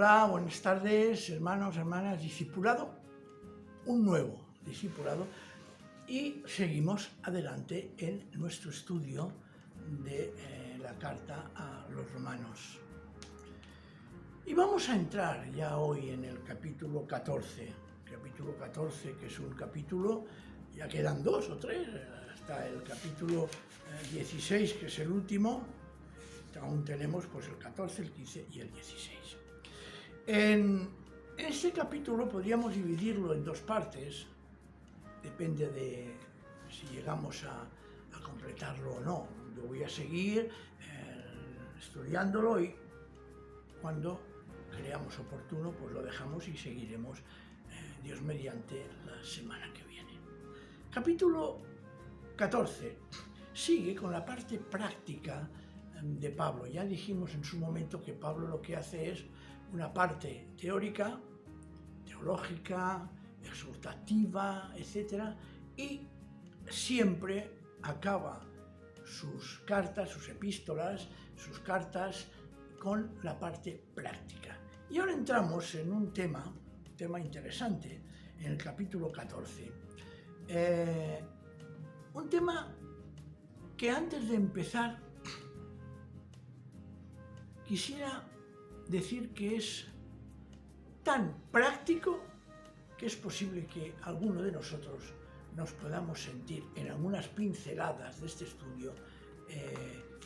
Hola, buenas tardes, hermanos, hermanas, discipulado, un nuevo discipulado, y seguimos adelante en nuestro estudio de la carta a los romanos. Y vamos a entrar ya hoy en el capítulo 14, que es un capítulo, ya quedan 2 o 3, hasta el capítulo 16, que es el último. Aún tenemos pues el 14, el 15 y el 16. En este capítulo podríamos dividirlo en 2 partes, depende de si llegamos a completarlo o no. Yo voy a seguir estudiándolo y cuando creamos oportuno pues lo dejamos y seguiremos, Dios mediante, la semana que viene. Capítulo 14 sigue con la parte práctica de Pablo. Ya dijimos en su momento que Pablo lo que hace es una parte teórica, teológica, exhortativa, etc. Y siempre acaba sus cartas, sus epístolas, sus cartas con la parte práctica. Y ahora entramos en un tema interesante, en el capítulo 14. Un tema que antes de empezar quisiera decir que es tan práctico que es posible que alguno de nosotros nos podamos sentir en algunas pinceladas de este estudio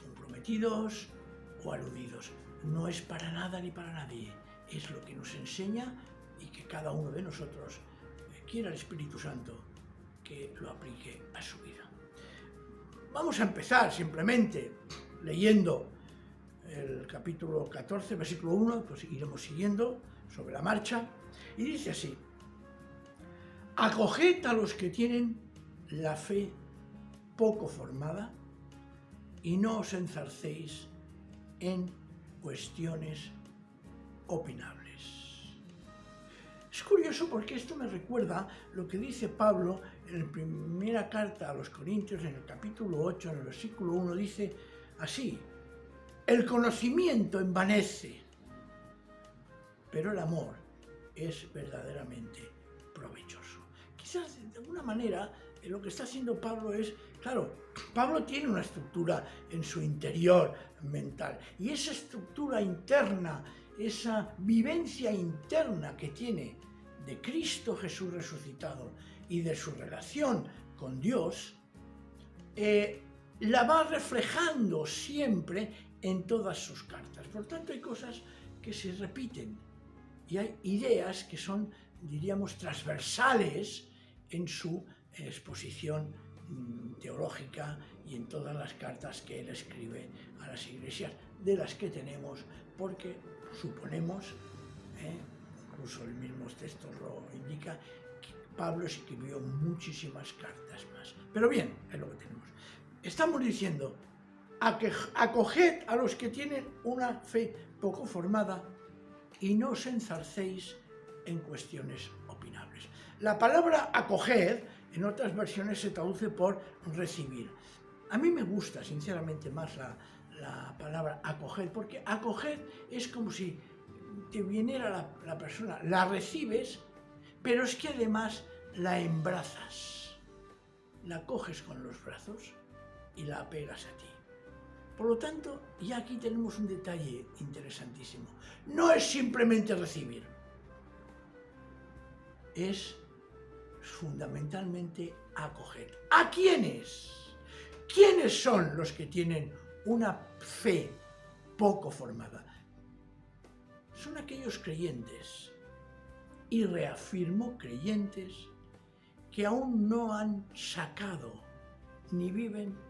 comprometidos o aludidos. No es para nada ni para nadie, es lo que nos enseña y que cada uno de nosotros quiera el Espíritu Santo que lo aplique a su vida. Vamos a empezar simplemente leyendo el capítulo 14, versículo 1, pues iremos siguiendo sobre la marcha, y dice así: acoged a los que tienen la fe poco formada y no os enzarcéis en cuestiones opinables. Es curioso porque esto me recuerda lo que dice Pablo en la primera carta a los Corintios, en el capítulo 8, en el versículo 1, dice así: el conocimiento envanece, pero el amor es verdaderamente provechoso. Quizás de alguna manera lo que está haciendo Pablo es, claro, Pablo tiene una estructura en su interior mental, y esa estructura interna, esa vivencia interna que tiene de Cristo Jesús resucitado y de su relación con Dios, la va reflejando siempre en todas sus cartas. Por tanto, hay cosas que se repiten y hay ideas que son, diríamos, transversales en su exposición teológica y en todas las cartas que él escribe a las iglesias, de las que tenemos, porque suponemos, incluso el mismo texto lo indica, que Pablo escribió muchísimas cartas más. Pero bien, es lo que tenemos. Estamos diciendo: acoged a los que tienen una fe poco formada y no os enzarcéis en cuestiones opinables. La palabra acoged en otras versiones se traduce por recibir. A mí me gusta sinceramente más la palabra acoged, porque acoged es como si te viniera la persona, la recibes, pero es que además la embrazas, la coges con los brazos y la apegas a ti. Por lo tanto, ya aquí tenemos un detalle interesantísimo. No es simplemente recibir, es fundamentalmente acoger. ¿A quiénes? ¿Quiénes son los que tienen una fe poco formada? Son aquellos creyentes, y reafirmo creyentes, que aún no han sacado ni viven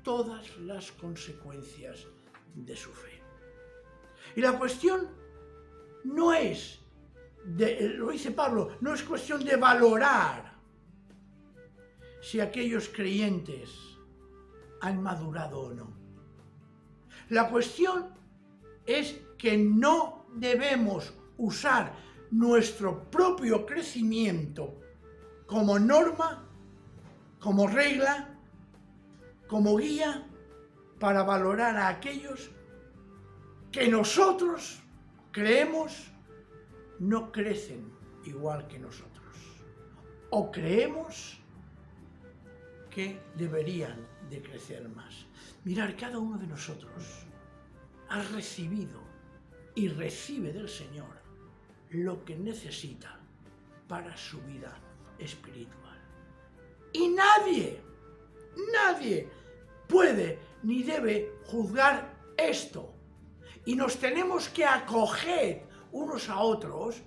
todas las consecuencias de su fe. Y la cuestión no es, lo dice Pablo, no es cuestión de valorar si aquellos creyentes han madurado o no. La cuestión es que no debemos usar nuestro propio crecimiento como norma, como regla, como guía para valorar a aquellos que nosotros creemos no crecen igual que nosotros. O creemos que deberían de crecer más. Mirad, cada uno de nosotros ha recibido y recibe del Señor lo que necesita para su vida espiritual. Y nadie puede ni debe juzgar esto. Y nos tenemos que acoger unos a otros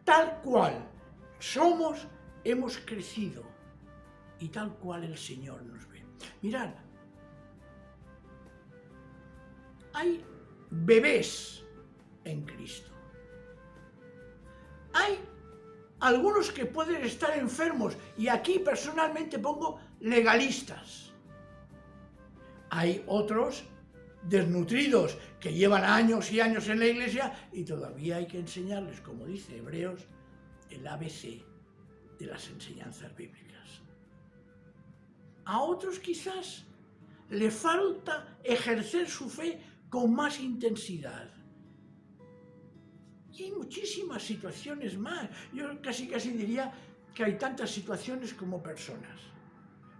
tal cual somos, hemos crecido y tal cual el Señor nos ve. Mirad, hay bebés en Cristo. Hay algunos que pueden estar enfermos, y aquí personalmente pongo legalistas. Hay otros desnutridos que llevan años y años en la iglesia y todavía hay que enseñarles, como dice Hebreos, el ABC de las enseñanzas bíblicas. A otros quizás le falta ejercer su fe con más intensidad. Y hay muchísimas situaciones más. Yo casi diría que hay tantas situaciones como personas.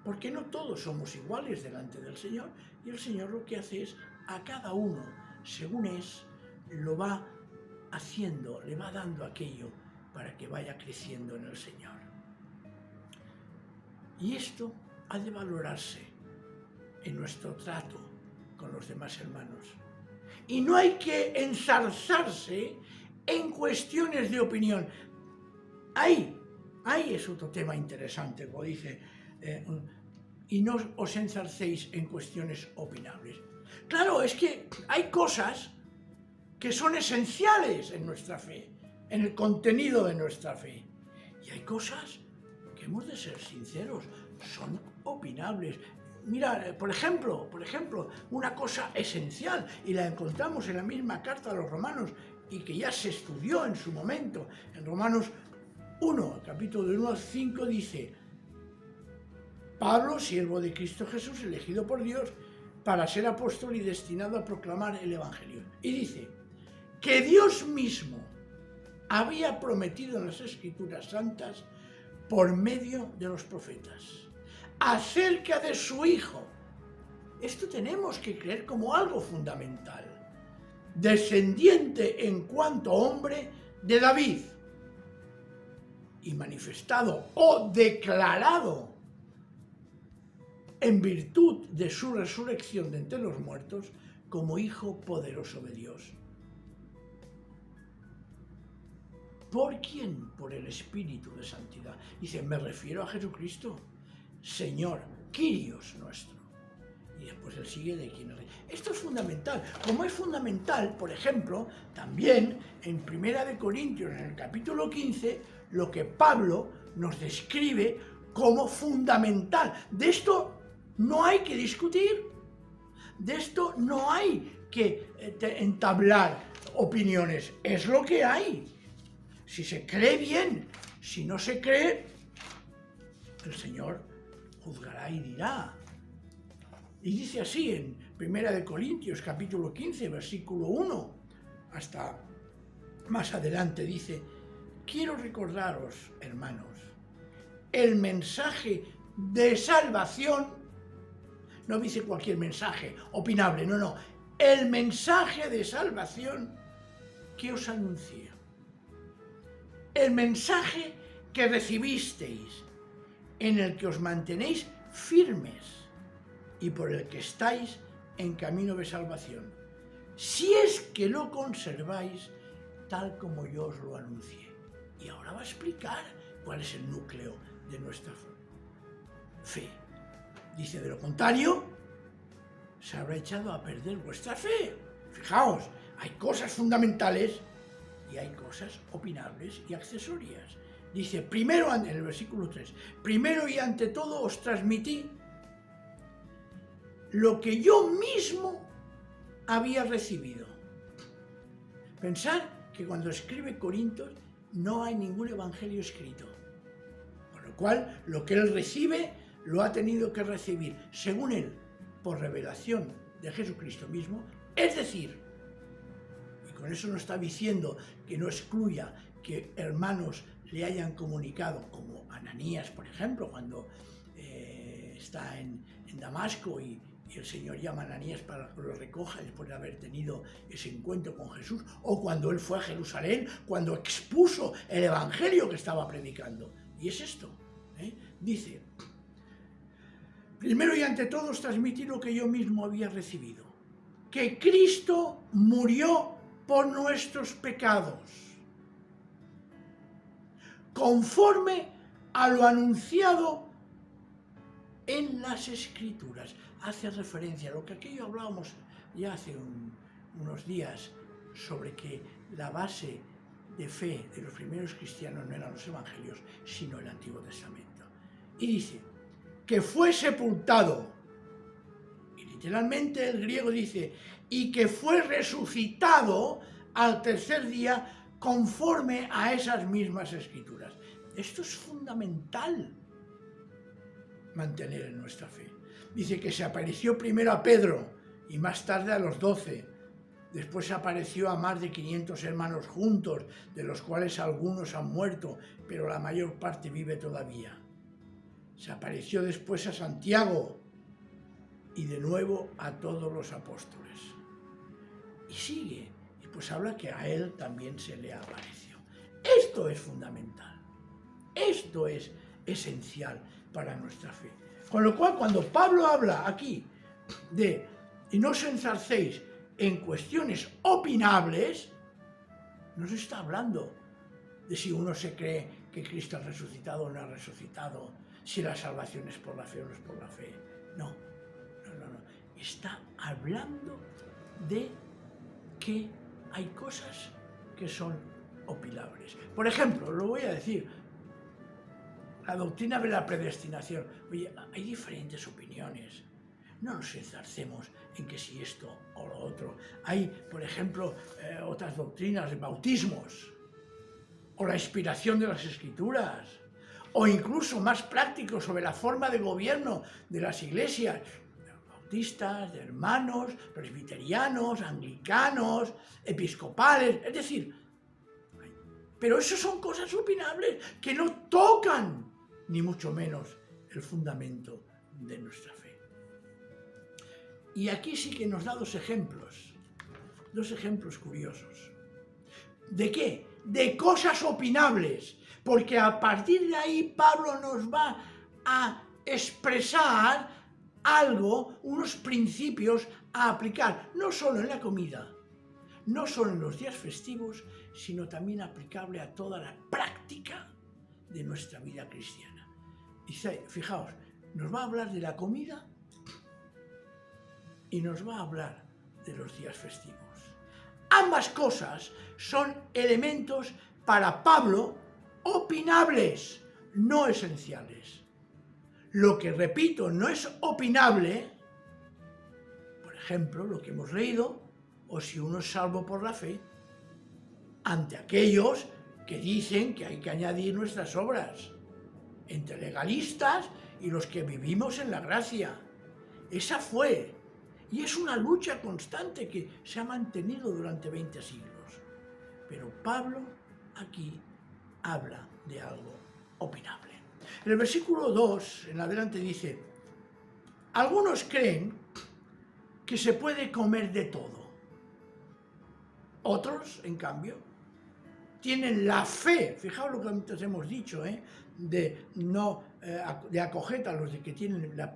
Porque no todos somos iguales delante del Señor, y el Señor lo que hace es a cada uno, según es, lo va haciendo, le va dando aquello para que vaya creciendo en el Señor. Y esto ha de valorarse en nuestro trato con los demás hermanos. Y no hay que ensarzarse en cuestiones de opinión. Ahí es otro tema interesante, como dice, y no os enzarcéis en cuestiones opinables. Claro, es que hay cosas que son esenciales en nuestra fe, en el contenido de nuestra fe. Y hay cosas que hemos de ser sinceros, son opinables. Mira, por ejemplo, una cosa esencial, y la encontramos en la misma carta a los romanos, y que ya se estudió en su momento, en Romanos 1, capítulo de 1 al 5, dice: Pablo, siervo de Cristo Jesús, elegido por Dios para ser apóstol y destinado a proclamar el Evangelio. Y dice que Dios mismo había prometido en las Escrituras Santas, por medio de los profetas, acerca de su Hijo. Esto tenemos que creer como algo fundamental. Descendiente en cuanto hombre de David, y manifestado o declarado en virtud de su resurrección de entre los muertos como Hijo poderoso de Dios. ¿Por quién? Por el Espíritu de Santidad. Dice, me refiero a Jesucristo, Señor, Kyrios nuestro. Y después él sigue de quién es Rey. Esto es fundamental. Como es fundamental, por ejemplo, también en 1 Corintios, en el capítulo 15, lo que Pablo nos describe como fundamental. De esto no hay que discutir. De esto no hay que entablar opiniones. Es lo que hay. Si se cree bien, si no se cree, el Señor juzgará y dirá. Y dice así en 1 Corintios capítulo 15, versículo 1, hasta más adelante dice: quiero recordaros, hermanos, el mensaje de salvación, no dice cualquier mensaje opinable, no, el mensaje de salvación que os anuncié, el mensaje que recibisteis, en el que os mantenéis firmes y por el que estáis en camino de salvación, si es que lo conserváis tal como yo os lo anuncié. Y ahora va a explicar cuál es el núcleo de nuestra fe. Dice, de lo contrario, se habrá echado a perder vuestra fe. Fijaos, hay cosas fundamentales y hay cosas opinables y accesorias. Dice, primero, en el versículo 3, primero y ante todo os transmití lo que yo mismo había recibido. Pensad que cuando escribe Corintios no hay ningún evangelio escrito. Con lo cual, lo que él recibe lo ha tenido que recibir, según él, por revelación de Jesucristo mismo, es decir, y Con eso no está diciendo que no excluya que hermanos le hayan comunicado, como Ananías, por ejemplo, cuando está en Damasco y el Señor llama a Ananías para que lo recoja después de haber tenido ese encuentro con Jesús, o cuando él fue a Jerusalén, cuando expuso el evangelio que estaba predicando. Y es esto, dice: primero y ante todo os transmití lo que yo mismo había recibido, que Cristo murió por nuestros pecados, conforme a lo anunciado en las Escrituras. Hace referencia a lo que aquello hablábamos ya hace unos días, sobre que la base de fe de los primeros cristianos no eran los evangelios, sino el Antiguo Testamento. Y dice que fue sepultado, y literalmente el griego dice, y que fue resucitado al tercer día conforme a esas mismas Escrituras. Esto es fundamental mantener en nuestra fe. Dice que se apareció primero a Pedro y más tarde a los 12. Después se apareció a más de 500 hermanos juntos, de los cuales algunos han muerto, pero la mayor parte vive todavía. Se apareció después a Santiago y de nuevo a todos los apóstoles. Y sigue, y pues habla que a él también se le apareció. Esto es fundamental. Esto es esencial para nuestra fe. Con lo cual, cuando Pablo habla aquí de y no os enzarcéis en cuestiones opinables, no se está hablando de si uno se cree que Cristo ha resucitado o no ha resucitado, si la salvación es por la fe o no es por la fe. No. Está hablando de que hay cosas que son opinables. Por ejemplo, lo voy a decir, la doctrina de la predestinación. Oye, hay diferentes opiniones. No nos enzarcemos en que si esto o lo otro. Hay, por ejemplo, otras doctrinas de bautismos, o la inspiración de las Escrituras, o incluso más prácticos sobre la forma de gobierno de las iglesias, de bautistas, de hermanos, presbiterianos, anglicanos, episcopales, es decir, pero eso son cosas opinables que no tocan ni mucho menos el fundamento de nuestra fe. Y aquí sí que nos da dos ejemplos curiosos. ¿De qué? De cosas opinables, porque a partir de ahí Pablo nos va a expresar algo, unos principios a aplicar, no solo en la comida, no solo en los días festivos, sino también aplicable a toda la práctica de nuestra vida cristiana. Dice, fijaos, nos va a hablar de la comida y nos va a hablar de los días festivos. Ambas cosas son elementos para Pablo opinables, no esenciales. Lo que, repito, no es opinable, por ejemplo, lo que hemos leído, o si uno es salvo por la fe, ante aquellos que dicen que hay que añadir nuestras obras, entre legalistas y los que vivimos en la gracia. Esa fue, y es una lucha constante que se ha mantenido durante 20 siglos. Pero Pablo aquí habla de algo opinable. En el versículo 2 en adelante dice: algunos creen que se puede comer de todo. Otros, en cambio, tienen la fe, fijaos lo que antes hemos dicho, de acoger a los de que tienen la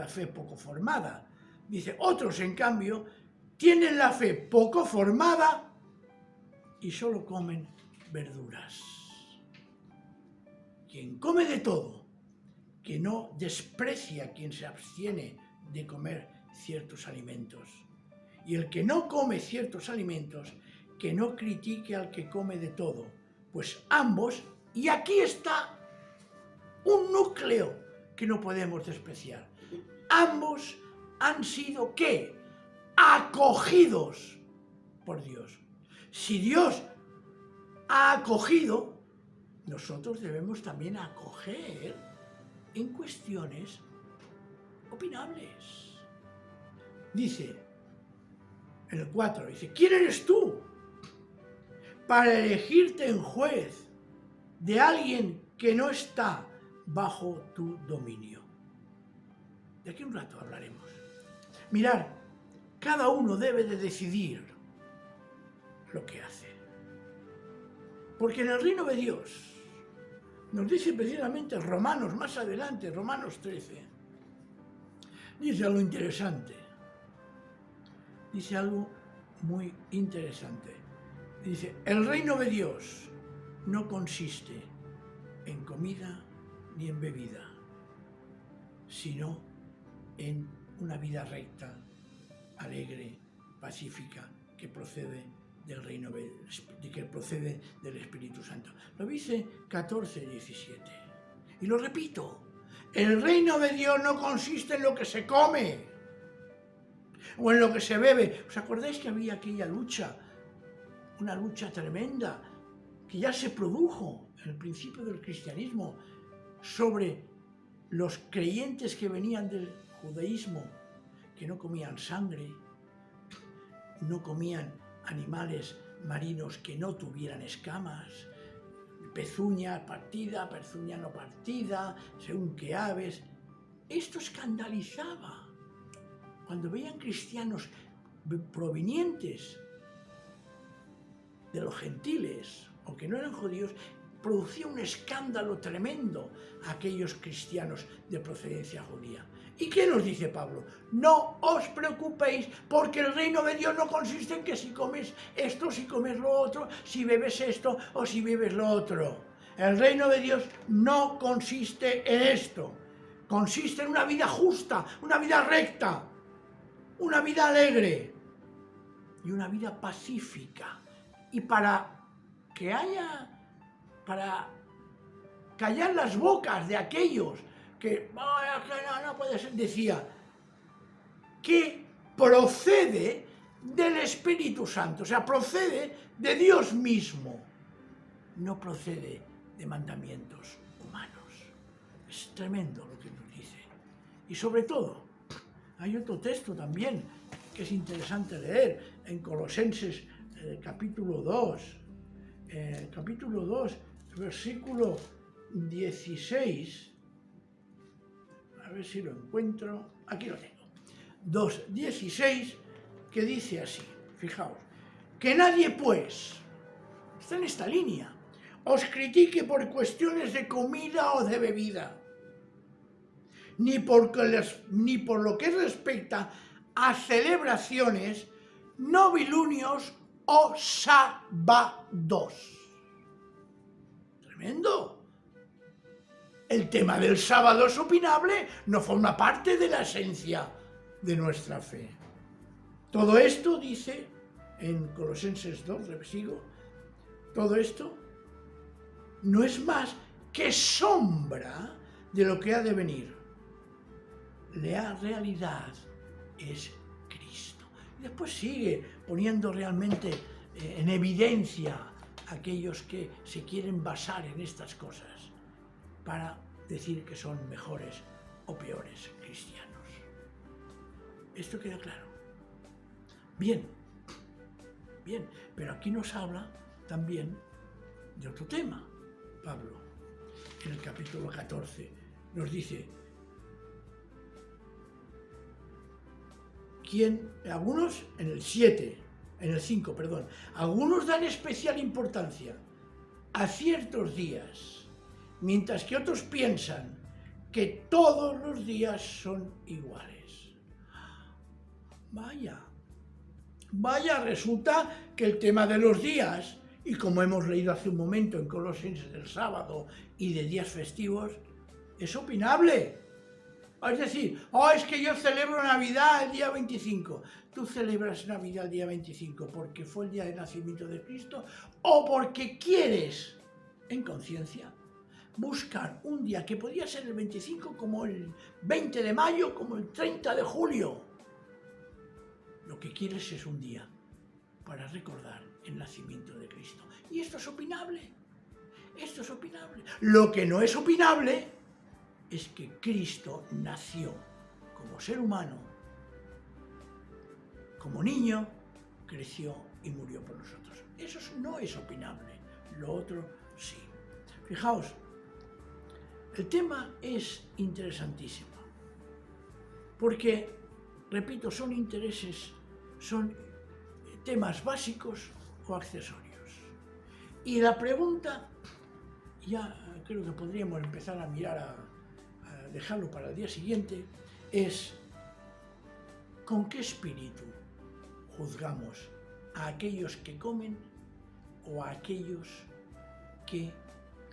fe poco formada. Dice, otros, en cambio, tienen la fe poco formada y solo comen verduras. Quien come de todo, que no desprecia a quien se abstiene de comer ciertos alimentos. Y el que no come ciertos alimentos, que no critique al que come de todo, pues ambos, y aquí está un núcleo que no podemos despreciar, ambos han sido, ¿qué? Acogidos por Dios. Si Dios ha acogido, nosotros debemos también acoger en cuestiones opinables. Dice, en el 4, dice, ¿quién eres tú para elegirte en juez de alguien que no está bajo tu dominio. De aquí a un rato hablaremos. Mirad, cada uno debe de decidir lo que hace. Porque en el reino de Dios, nos dice precisamente Romanos, más adelante, Romanos 13, dice algo interesante. Dice algo muy interesante. Dice, el reino de Dios no consiste en comida ni en bebida, sino en una vida recta, alegre, pacífica, que procede del reino que procede del Espíritu Santo. Lo dice 14:17. Y lo repito, el reino de Dios no consiste en lo que se come o en lo que se bebe. ¿Os acordáis que había aquella lucha, una lucha tremenda, que ya se produjo en el principio del cristianismo sobre los creyentes que venían del judaísmo, que no comían sangre, no comían animales marinos que no tuvieran escamas, pezuña partida, pezuña no partida, según qué aves? Esto escandalizaba. Cuando veían cristianos provenientes de los gentiles o que no eran judíos, producía un escándalo tremendo a aquellos cristianos de procedencia judía. ¿Y qué nos dice Pablo? No os preocupéis, porque el reino de Dios no consiste en que si comes esto, si comes lo otro, si bebes esto o si bebes lo otro. El reino de Dios no consiste en esto. Consiste en una vida justa, una vida recta, una vida alegre y una vida pacífica. Y para callar las bocas de aquellos que no puede ser, decía, que procede del Espíritu Santo, o sea, procede de Dios mismo, no procede de mandamientos humanos. Es tremendo lo que nos dice. Y sobre todo, hay otro texto también que es interesante leer, en Colosenses capítulo 2, versículo 16, a ver si lo encuentro, aquí lo tengo, 2:16, que dice así, fijaos, que nadie pues, está en esta línea, os critique por cuestiones de comida o de bebida, ni por lo que respecta a celebraciones, novilunios o sábados. Tremendo. El tema del sábado es opinable, no forma parte de la esencia de nuestra fe. Todo esto, dice en Colosenses 2, sigo, todo esto no es más que sombra de lo que ha de venir. La realidad es Cristo. Y después sigue poniendo realmente en evidencia a aquellos que se quieren basar en estas cosas para decir que son mejores o peores cristianos. ¿Esto queda claro? Bien, pero aquí nos habla también de otro tema. Pablo, en el capítulo 14, nos dice, algunos en el 5, algunos dan especial importancia a ciertos días, mientras que otros piensan que todos los días son iguales. Vaya, resulta que el tema de los días, y como hemos leído hace un momento en Colosenses del sábado y de días festivos, es opinable. Es decir, es que yo celebro Navidad el día 25. ¿Tú celebras Navidad el día 25 porque fue el día de nacimiento de Cristo o porque quieres, en conciencia, buscar un día que podría ser el 25 como el 20 de mayo, como el 30 de julio? Lo que quieres es un día para recordar el nacimiento de Cristo. Y esto es opinable. Esto es opinable. Lo que no es opinable es que Cristo nació como ser humano, como niño, creció y murió por nosotros. Eso no es opinable, lo otro sí. Fijaos, el tema es interesantísimo, porque, repito, son temas básicos o accesorios. Y la pregunta, ya creo que podríamos empezar a mirar, a dejarlo para el día siguiente, es: ¿con qué espíritu juzgamos a aquellos que comen o a aquellos que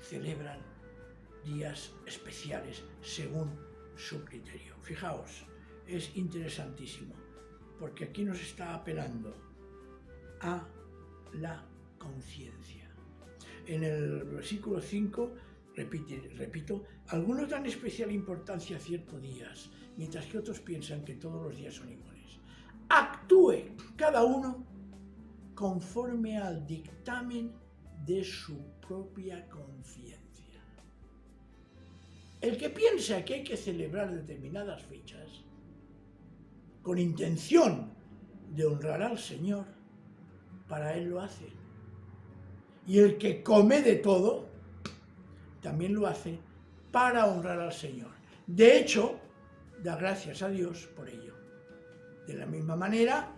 celebran días especiales según su criterio? Fijaos, es interesantísimo, porque aquí nos está apelando a la conciencia. En el versículo 5, repito, algunos dan especial importancia a ciertos días, mientras que otros piensan que todos los días son iguales. Actúe cada uno conforme al dictamen de su propia conciencia. El que piensa que hay que celebrar determinadas fechas con intención de honrar al Señor, para él lo hace. Y el que come de todo, también lo hace para honrar al Señor. De hecho, da gracias a Dios por ello. De la misma manera,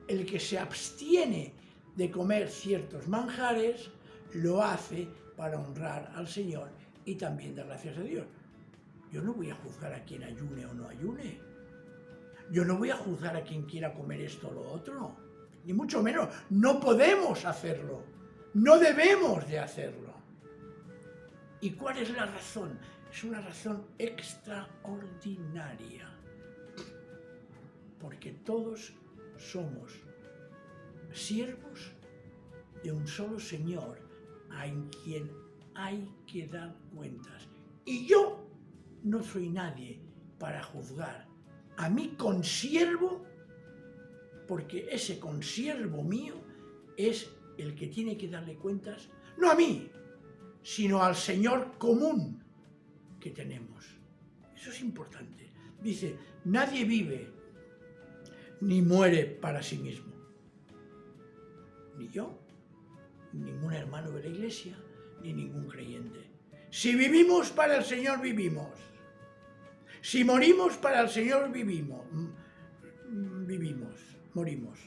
el que se abstiene de comer ciertos manjares, lo hace para honrar al Señor y también da gracias a Dios. Yo no voy a juzgar a quien ayune o no ayune. Yo no voy a juzgar a quien quiera comer esto o lo otro. Ni mucho menos. No podemos hacerlo. No debemos de hacerlo. ¿Y cuál es la razón? Es una razón extraordinaria. Porque todos somos siervos de un solo Señor a quien hay que dar cuentas. Y yo no soy nadie para juzgar a mi consiervo, porque ese consiervo mío es el que tiene que darle cuentas, no a mí, sino al Señor común que tenemos. Eso es importante. Dice, nadie vive ni muere para sí mismo. Ni yo, ni ningún hermano de la iglesia, ni ningún creyente. Si vivimos, para el Señor vivimos. Si morimos, para el Señor morimos.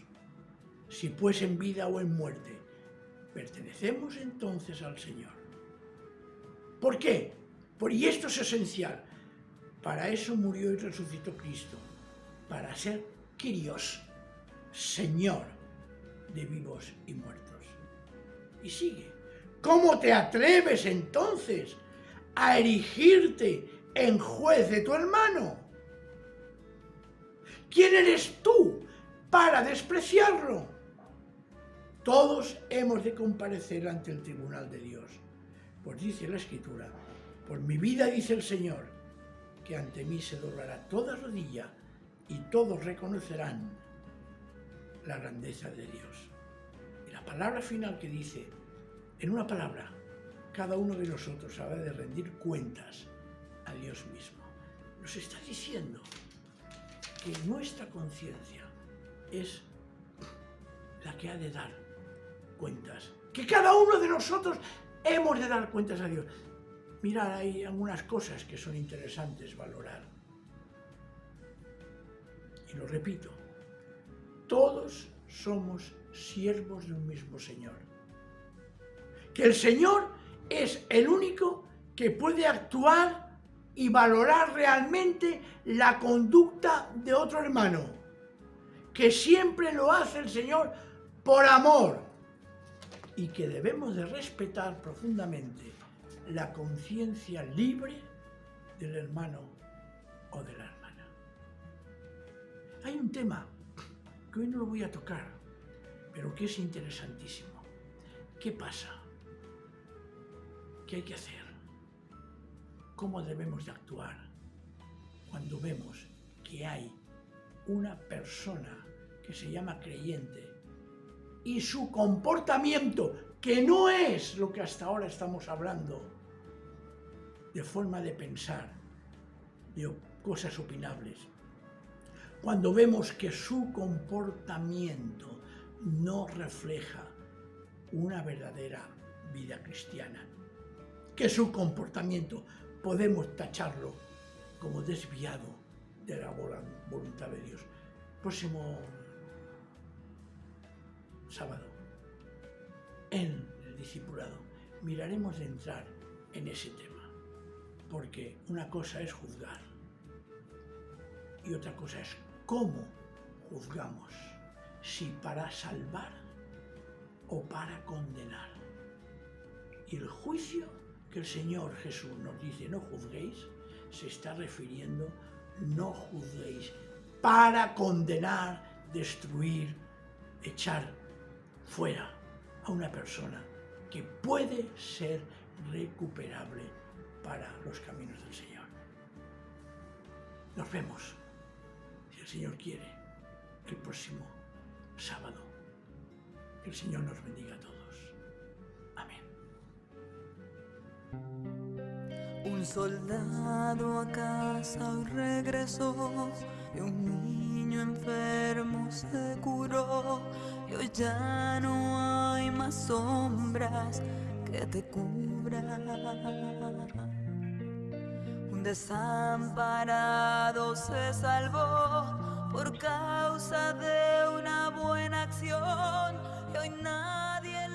Si pues en vida o en muerte, pertenecemos entonces al Señor. ¿Por qué? Y esto es esencial. Para eso murió y resucitó Cristo, para ser Kyrios, Señor de vivos y muertos. Y sigue. ¿Cómo te atreves entonces a erigirte en juez de tu hermano? ¿Quién eres tú para despreciarlo? Todos hemos de comparecer ante el tribunal de Dios. Pues dice la Escritura, por mi vida, dice el Señor, que ante mí se doblará toda rodilla y todos reconocerán la grandeza de Dios. Y la palabra final que dice, en una palabra, cada uno de nosotros habrá de rendir cuentas a Dios mismo. Nos está diciendo que nuestra conciencia es la que ha de dar cuentas. Que cada uno de nosotros hemos de dar cuentas a Dios. Mirad, hay algunas cosas que son interesantes valorar. Y lo repito, todos somos siervos de un mismo Señor. Que el Señor es el único que puede actuar y valorar realmente la conducta de otro hermano. Que siempre lo hace el Señor por amor. Y que debemos de respetar profundamente la conciencia libre del hermano o de la hermana. Hay un tema que hoy no lo voy a tocar, pero que es interesantísimo. ¿Qué pasa? ¿Qué hay que hacer? ¿Cómo debemos de actuar cuando vemos que hay una persona que se llama creyente y su comportamiento, que no es lo que hasta ahora estamos hablando, de forma de pensar, de cosas opinables, cuando vemos que su comportamiento no refleja una verdadera vida cristiana, que su comportamiento podemos tacharlo como desviado de la voluntad de Dios. Próximo sábado, en el discipulado, miraremos de entrar en ese tema, porque una cosa es juzgar y otra cosa es cómo juzgamos, si para salvar o para condenar. Y el juicio que el Señor Jesús nos dice no juzguéis, se está refiriendo no juzguéis para condenar, destruir, echar fuera a una persona que puede ser recuperable para los caminos del Señor. Nos vemos, si el Señor quiere, el próximo sábado. Que el Señor nos bendiga a todos. Amén. Un soldado a casa hoy regresó y un niño enfermo se curó. Y hoy ya no hay más sombras que te cubran. Un desamparado se salvó por causa de una buena acción y hoy nadie